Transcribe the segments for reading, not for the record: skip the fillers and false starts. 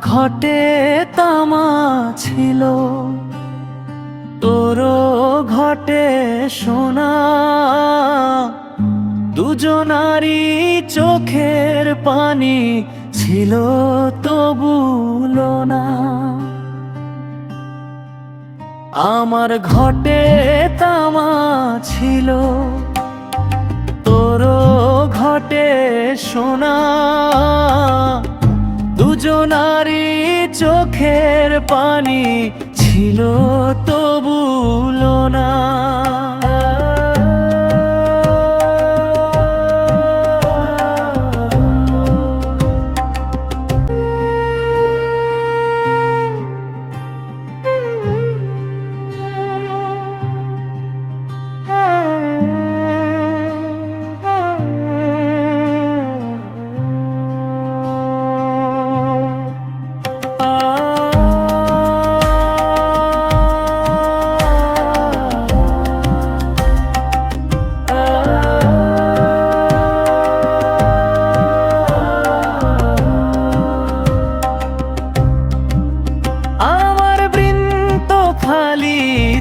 ঘটে তামা ছিল, তোরও ঘটে সোনা। দুজনারই চোখের পানি ছিল তবু না। আমার ঘটে তামা ছিল, তোরও ঘটে সোনা। দুজনারই চোখের পানি ছিল তবু না।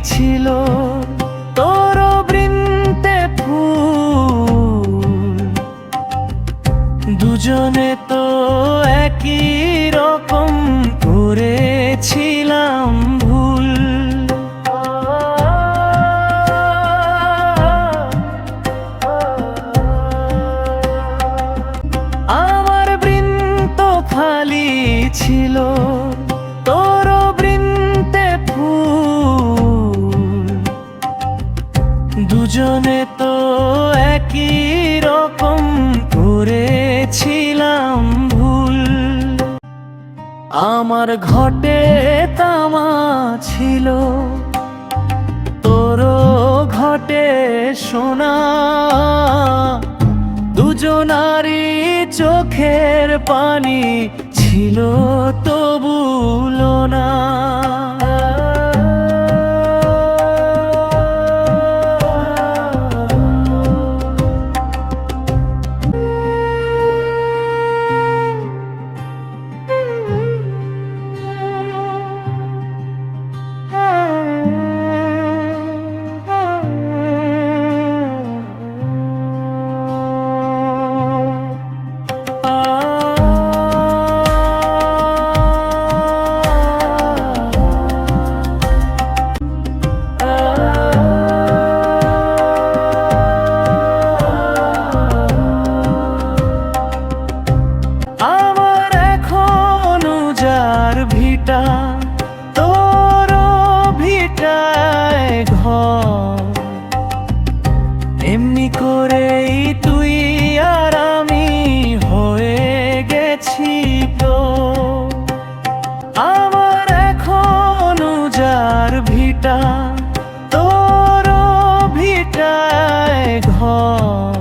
ছিল তোর বৃন্তে ফুল, দুজনে তো একই রকম করেছিলাম ভুল। আমার বৃন্ত খালি ছিল, তোর বৃন্তে ফুল, দুজনে তো একই রকম করেছিলাম ভুল। আমার ঘটে তামা ছিল, তোরও ঘটে সোনা। দুজনারই চোখের পানি ছিল তবু না। ভিটা তোর ভিটায় ঘর, এমনি করেই তুই আর আমি হয়ে গেছি তো। আমার এখন যার ভিটা তোর ভিটায় ঘর,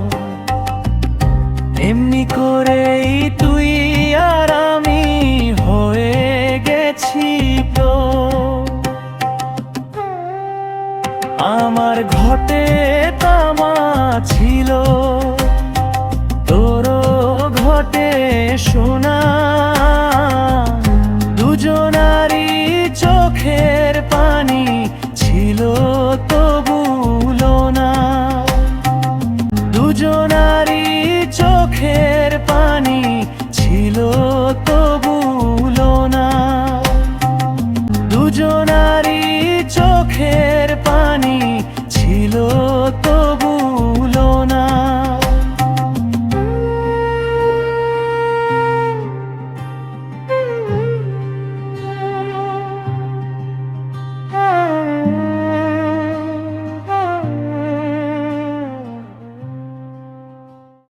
এমনি করেই তুই আর আমি হয়ে গেছি তো। আমার ঘটে তামা ছিল, তোরও ঘটে সোনা। দুজনারই চোখের পানি ছিল তবু না। দুজনারই চোখের পানি ছিল তো